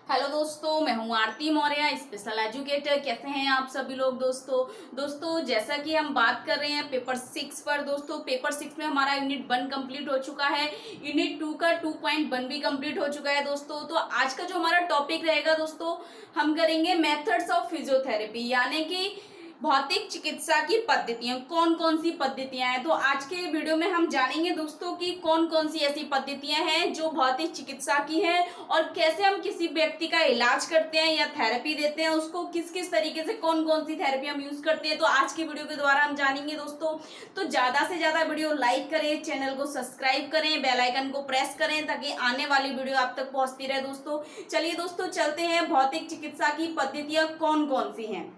Hello दोस्तों, मैं हूं आरती मौर्य, स्पेशल एजुकेटर। कैसे हैं आप सभी लोग दोस्तों जैसा कि हम बात कर रहे हैं पेपर 6 पर। दोस्तों पेपर 6 में हमारा यूनिट 1 कंप्लीट हो चुका है। यूनिट 2 का 2.1 भी कंप्लीट हो चुका है दोस्तों। तो आज का जो हमारा टॉपिक रहेगा दोस्तों, हम करेंगे मेथड्स ऑफ फिजियोथेरेपी, यानी कि भौतिक चिकित्सा की पद्धतियां। कौन कौन सी पद्धतियां हैं, तो आज के वीडियो में हम जानेंगे दोस्तों कि कौन कौन सी ऐसी पद्धतियां हैं जो भौतिक चिकित्सा की हैं, और कैसे हम किसी व्यक्ति का इलाज करते हैं या थेरेपी देते हैं, उसको किस किस तरीके से कौन कौन सी थेरेपी हम यूज करते हैं। तो आज की वीडियो के द्वारा हम जानेंगे दोस्तों। तो ज्यादा से ज्यादा वीडियो लाइक करें, चैनल को सब्सक्राइब करें, बेल आइकन को प्रेस करें ताकि आने वाली वीडियो आप तक पहुंचती रहे दोस्तों। चलिए दोस्तों चलते हैं, भौतिक चिकित्सा की पद्धतियां कौन कौन सी हैं।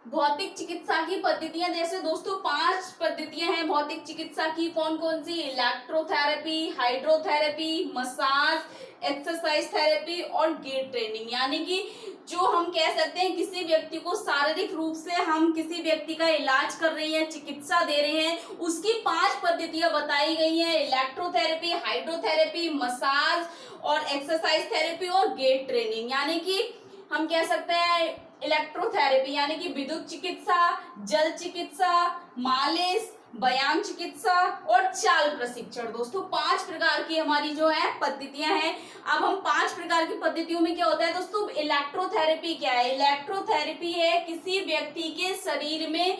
भौतिक चिकित्सा की पद्धतियां जैसे दोस्तों 5 पद्धतियां हैं भौतिक चिकित्सा की। कौन कौन सी? Electrotherapy, hydrotherapy, massage, exercise therapy और गेट ट्रेनिंग। यानी कि जो हम कह सकते हैं किसी व्यक्ति को शारीरिक रूप से हम किसी व्यक्ति का इलाज कर रहे हैं, चिकित्सा दे रहे हैं, उसकी 5 पद्धतियां बताई गई हैं। इलेक्ट्रोथेरेपी, हाइड्रोथेरेपी, मसाज और एक्सरसाइज थेरेपी और गेट ट्रेनिंग। यानी कि हम कह सकते हैं इलेक्ट्रोथेरेपी यानी कि विद्युत चिकित्सा, जल चिकित्सा, मालिश, व्यायाम चिकित्सा और चाल प्रशिक्षण। दोस्तों 5 प्रकार की हमारी जो है पद्धतियां हैं। अब हम 5 प्रकार की पद्धतियों में क्या होता है दोस्तों, इलेक्ट्रोथेरेपी क्या है? इलेक्ट्रोथेरेपी है किसी व्यक्ति के शरीर में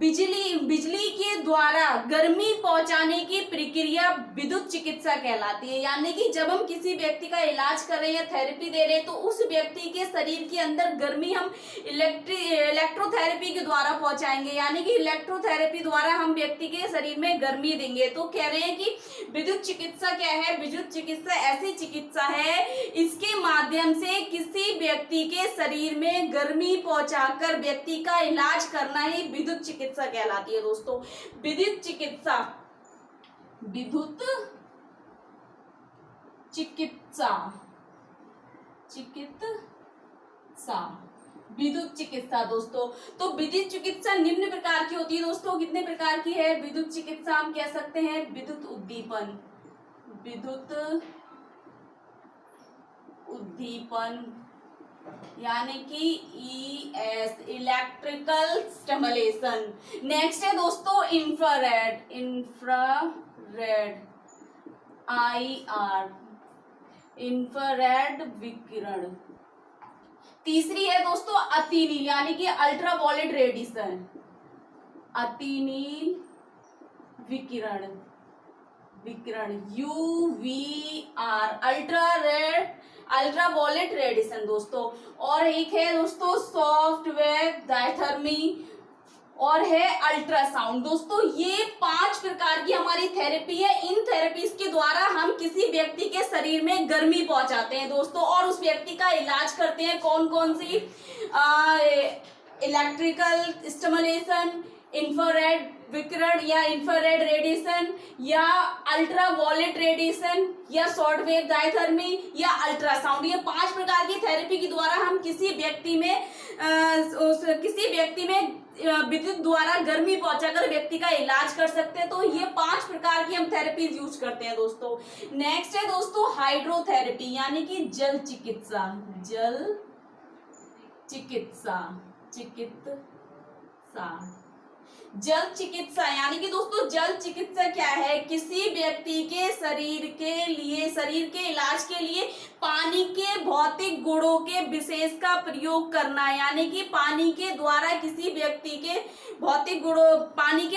बिजली के द्वारा गर्मी पहुंचाने की प्रक्रिया विद्युत चिकित्सा कहलाती है। यानी कि जब हम किसी व्यक्ति का इलाज कर रहे हैं, थेरेपी दे रहे हैं, तो उस व्यक्ति के शरीर के अंदर गर्मी हम इलेक्ट्रोथेरेपी के द्वारा पहुंचाएंगे। यानी कि इलेक्ट्रोथेरेपी द्वारा हम व्यक्ति के शरीर में गर्मी देंगे। तो कह रहे हैं कि विद्युत चिकित्सा क्या है? विद्युत चिकित्सा ऐसी चिकित्सा है इसके माध्यम से किसी व्यक्ति के शरीर में गर्मी पहुंचाकर व्यक्ति का इलाज करना ही विद्युत चिकित्सा कहलाती है दोस्तों। विद्युत चिकित्सा, विद्युत चिकित्सा, विद्युत चिकित्सा दोस्तों। तो विद्युत चिकित्सा निम्न प्रकार की होती है दोस्तों। कितने प्रकार की है विद्युत चिकित्सा? हम कह सकते हैं विद्युत उद्दीपन, विद्युत उद्दीपन यानी कि ES, इलेक्ट्रिकल स्टिमुलेशन। नेक्स्ट है दोस्तों इंफ्रारेड, IR, इंफ्रारेड विकिरण। तीसरी है दोस्तों अतिनील यानी कि अल्ट्रावायलेट रेडिएशन, अतिनील विकिरण, UVR, अल्ट्रावायलेट रेडिएशन दोस्तों। और एक है दोस्तों सॉफ्टवेयर डायथर्मी और है अल्ट्रासाउंड। दोस्तों ये 5 प्रकार की हमारी थेरेपी है। इन थेरेपीज के द्वारा हम किसी व्यक्ति के शरीर में गर्मी पहुंचाते हैं दोस्तों, और उस व्यक्ति का इलाज करते हैं। कौन कौन सी? इलेक्ट्रिकल स्टिमुलेशन, इंफ्रारेड विकिरण या इंफ्रारेड रेडिएशन, या अल्ट्रावायलेट रेडिएशन, या शॉर्ट वेव डायथर्मी, या अल्ट्रासाउंड। ये 5 प्रकार की थेरेपी के द्वारा हम किसी व्यक्ति में विद्युत द्वारा गर्मी पहुंचाकर व्यक्ति का इलाज कर सकते हैं। तो ये 5 प्रकार की हम थेरेपीज यूज करते हैं दोस्तों। नेक्स्ट है दोस्तों हाइड्रोथेरेपी यानी कि जल चिकित्सा, जल चिकित्सा यानी कि दोस्तों जल चिकित्सा क्या है? किसी व्यक्ति के शरीर के इलाज के लिए पानी के भौतिक गुणों के विशेष का प्रयोग करना। यानी कि पानी के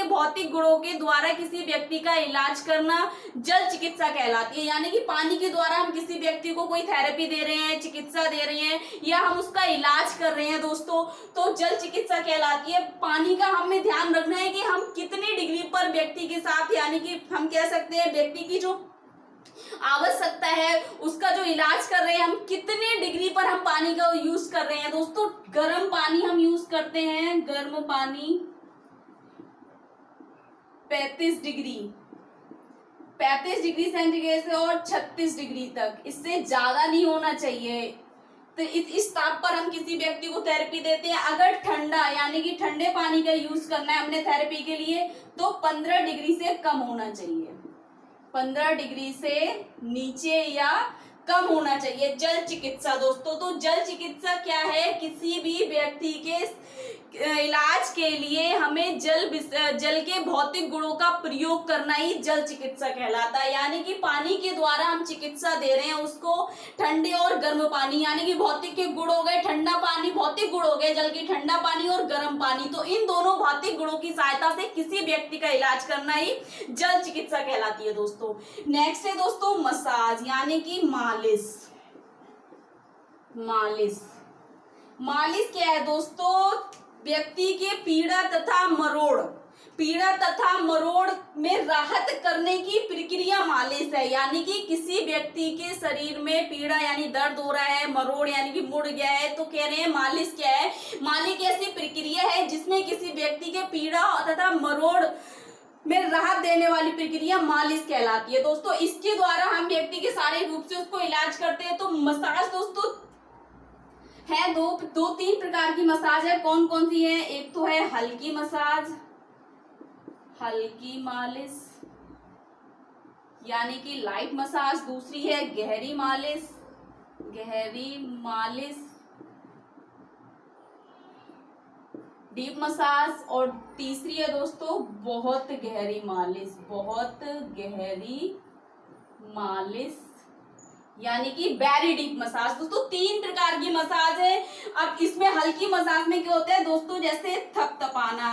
भौतिक गुणों के द्वारा किसी व्यक्ति का इलाज करना जल चिकित्सा कहलाती है। यानी कि पानी के द्वारा हम किसी व्यक्ति को कोई थेरेपी दे रहे हैं, चिकित्सा दे रहे हैं, या हम उसका इलाज कर रहे हैं दोस्तों, तो जल चिकित्सा कहलाती है। पानी का हमें ध्यान रखना है कि हम कितनी डिग्री पर व्यक्ति के साथ, यानी कि हम कह सकते हैं व्यक्ति की जो आवश्यकता है उसका जो इलाज कर रहे हैं, हम कितने डिग्री पर हम पानी का यूज कर रहे हैं दोस्तों। गर्म पानी हम यूज करते हैं, गर्म पानी 35 डिग्री सेंटीग्रेड से और 36 डिग्री तक, इससे ज्यादा नहीं होना चाहिए। तो इस ताप पर हम किसी व्यक्ति को थेरेपी देते हैं। अगर ठंडा यानी कि ठंडे पानी का यूज करना है हमने थेरेपी के लिए, तो 15 डिग्री से कम होना चाहिए। 15 डिग्री से नीचे या कम होना चाहिए। जल चिकित्सा दोस्तों, तो जल चिकित्सा क्या है? किसी भी व्यक्ति के इलाज के लिए हमें जल के भौतिक गुणों का प्रयोग करना ही जल चिकित्सा कहलाता है। यानी कि पानी के द्वारा हम चिकित्सा दे रहे हैं उसको, ठंडे और गर्म पानी, यानी कि भौतिक के गुण हो गए, ठंडा पानी भौतिक गुण हो गए जल की, ठंडा पानी और गर्म पानी, तो इन दोनों भौतिक गुणों की सहायता से किसी व्यक्ति का इलाज करना ही जल चिकित्सा कहलाती है दोस्तों। नेक्स्ट है दोस्तों मसाज, यानी कि मालिश। मालिश मालिश क्या है दोस्तों? व्यक्ति के पीड़ा तथा मरोड़ में राहत करने की प्रक्रिया मालिश है। यानी कि किसी व्यक्ति के शरीर में पीड़ा यानी दर्द हो रहा है, मरोड़ यानी कि मुड़ गया है, तो कह रहे हैं मालिश क्या है? मालिश ऐसी प्रक्रिया है जिसमें किसी व्यक्ति के पीड़ा तथा मरोड़ में राहत देने वाली प्रक्रिया मालिश कहलाती है दोस्तों। इसके द्वारा हम व्यक्ति के शारीरिक रूप से उसको इलाज करते हैं। तो मसाज दोस्तों है दो तीन प्रकार की मसाज है। कौन कौन सी है? एक तो है हल्की मसाज, हल्की मालिश यानी कि लाइट मसाज। दूसरी है गहरी मालिश, गहरी मालिश, डीप मसाज। और तीसरी है दोस्तों बहुत गहरी मालिश, बहुत गहरी मालिश यानी कि वेरी डीप मसाज। दोस्तों तीन प्रकार की मसाज है। अब इसमें हल्की मसाज में क्या होता है दोस्तों? जैसे थपथपाना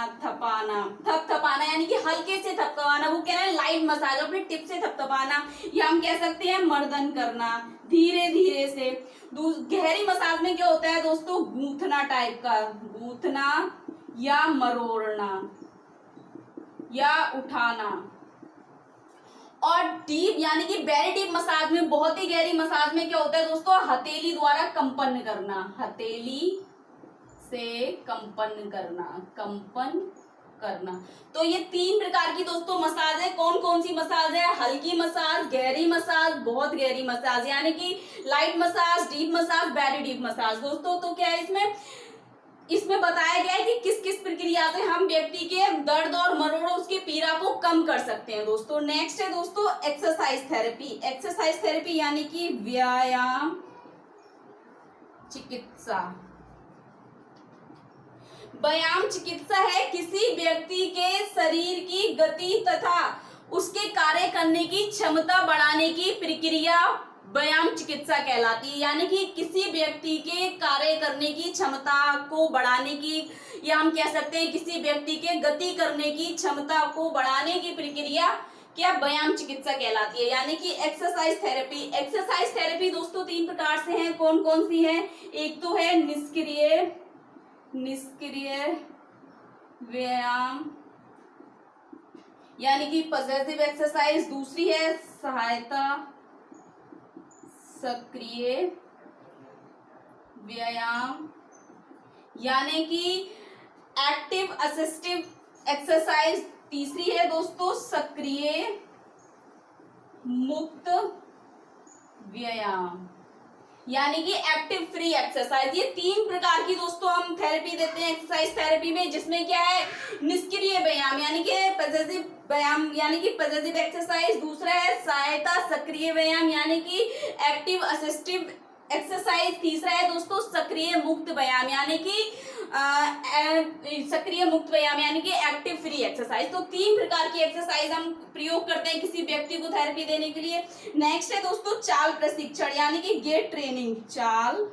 यानी कि हल्के से थपथपाना, वो कह रहे हैं लाइट मसाज, अपने टिप से थपथपाना, या हम कह सकते हैं मर्दन करना धीरे धीरे से। गहरी मसाज में क्या होता है दोस्तों? गूंथना टाइप का, गूंथना या मरोड़ना या उठाना। और डीप यानी कि वेरी डीप मसाज में, बहुत ही गहरी मसाज में क्या होता है दोस्तों? हथेली द्वारा कंपन करना, हथेली से कंपन करना। तो ये तीन प्रकार की दोस्तों मसाज है। कौन कौन सी मसाज है? हल्की मसाज, गहरी मसाज, बहुत गहरी मसाज, यानी कि light massage, deep massage, very deep massage दोस्तों। तो क्या है इसमें बताया गया है कि किस किस प्रक्रिया से हम व्यक्ति के दर्द और मरोड़ उसकी पीड़ा को कम कर सकते हैं दोस्तों। नेक्स्ट है दोस्तों एक्सरसाइज थेरेपी। एक्सरसाइज थेरेपी यानी कि व्यायाम चिकित्सा। व्यायाम चिकित्सा है किसी व्यक्ति के शरीर की गति तथा उसके कार्य करने की क्षमता बढ़ाने की प्रक्रिया व्यायाम चिकित्सा कहलाती है। यानी कि किसी व्यक्ति के कार्य करने की क्षमता को बढ़ाने की, या हम कह सकते हैं किसी व्यक्ति के गति करने की क्षमता को बढ़ाने की प्रक्रिया क्या? व्यायाम चिकित्सा कहलाती है, यानी कि एक्सरसाइज थेरेपी। एक्सरसाइज थेरेपी दोस्तों तीन प्रकार से है। कौन कौन सी है? एक तो है निष्क्रिय व्यायाम यानी कि पॉजिटिव एक्सरसाइज। दूसरी है सहायता सक्रिय व्यायाम यानी कि एक्टिव असिस्टिव एक्सरसाइज। तीसरी है दोस्तों सक्रिय मुक्त व्यायाम यानी कि एक्टिव फ्री एक्सरसाइज। ये तीन प्रकार की दोस्तों हम थेरेपी देते हैं एक्सरसाइज थेरेपी में, जिसमें क्या है? निष्क्रिय व्यायाम यानी कि पॉजिटिव व्यायाम यानी कि पॉजिटिव एक्सरसाइज। दूसरा है सहायता सक्रिय व्यायाम यानी कि एक्टिव असिस्टिव एक्सरसाइज। तीसरा है दोस्तों सक्रिय मुक्त व्यायाम यानी कि सक्रिय मुक्त व्यायाम यानी कि एक्टिव फ्री एक्सरसाइज। तो तीन प्रकार की एक्सरसाइज हम प्रयोग करते हैं किसी व्यक्ति को थेरेपी देने के लिए। नेक्स्ट है दोस्तों चाल प्रशिक्षण यानी कि गेट ट्रेनिंग। चाल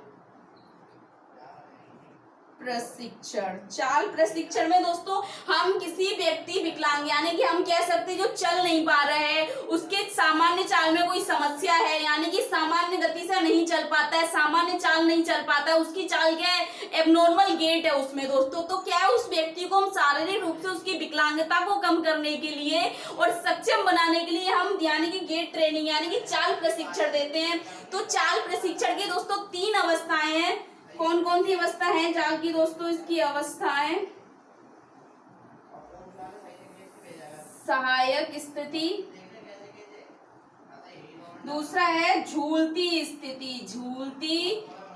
प्रशिक्षण में दोस्तों हम किसी व्यक्ति विकलांग यानी कि हम कह सकते हैं जो चल नहीं पा रहे हैं, उसके सामान्य चाल में कोई समस्या है, यानी कि सामान्य गति से नहीं चल पाता है, सामान्य चाल नहीं चल पाता है, उसकी चाल क्या है? एबनॉर्मल गेट है उसमें दोस्तों। तो क्या है? उस व्यक्ति को हम शारीरिक रूप से उसकी विकलांगता को कम करने के लिए और सक्षम बनाने के लिए हम यानी कि गेट ट्रेनिंग यानी कि चाल प्रशिक्षण देते हैं। तो चाल प्रशिक्षण की दोस्तों तीन अवस्थाएं हैं। कौन कौन सी अवस्था है चाल की दोस्तों? इसकी अवस्थाएं सहायक स्थिति, दूसरा है झूलती स्थिति, झूलती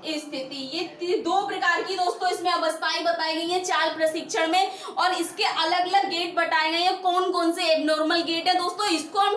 स्थिति। ये दो प्रकार की दोस्तों इसमें अवस्थाएं बताई गई हैं चाल प्रशिक्षण में, और इसके अलग अलग गेट बताए गए हैं कौन कौन से एबनॉर्मल गेट है दोस्तों। इसको हम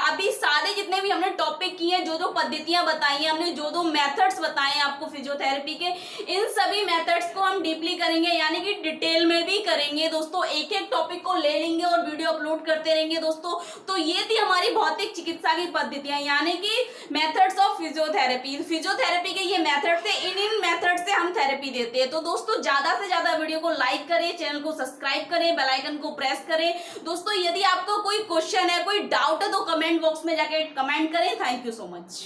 अभी सारे जितने भी हमने टॉपिक किए हैं, जो जो पद्धतियां बताई हैं हमने, जो जो मेथड्स बताए हैं आपको फिजियोथेरेपी के, इन सभी मेथड्स को हम डीपली करेंगे, यानी कि डिटेल में भी करेंगे दोस्तों। एक एक टॉपिक को ले लेंगे और वीडियो अपलोड करते रहेंगे दोस्तों। तो ये थी हमारी भौतिक चिकित्सा की पद्धतियां, यानी कि मेथड्स ऑफ फिजियोथेरेपी। फिजियोथेरेपी के ये मेथड से, इन मेथड से हम थेरेपी देते हैं। तो दोस्तों ज्यादा से ज्यादा वीडियो को लाइक करें, चैनल को सब्सक्राइब करें, बेल आइकन को प्रेस करें। दोस्तों यदि आपको कोई क्वेश्चन है, कोई डाउट है, तो कमेंट बॉक्स में जाके कमेंट करें। Thank you so much.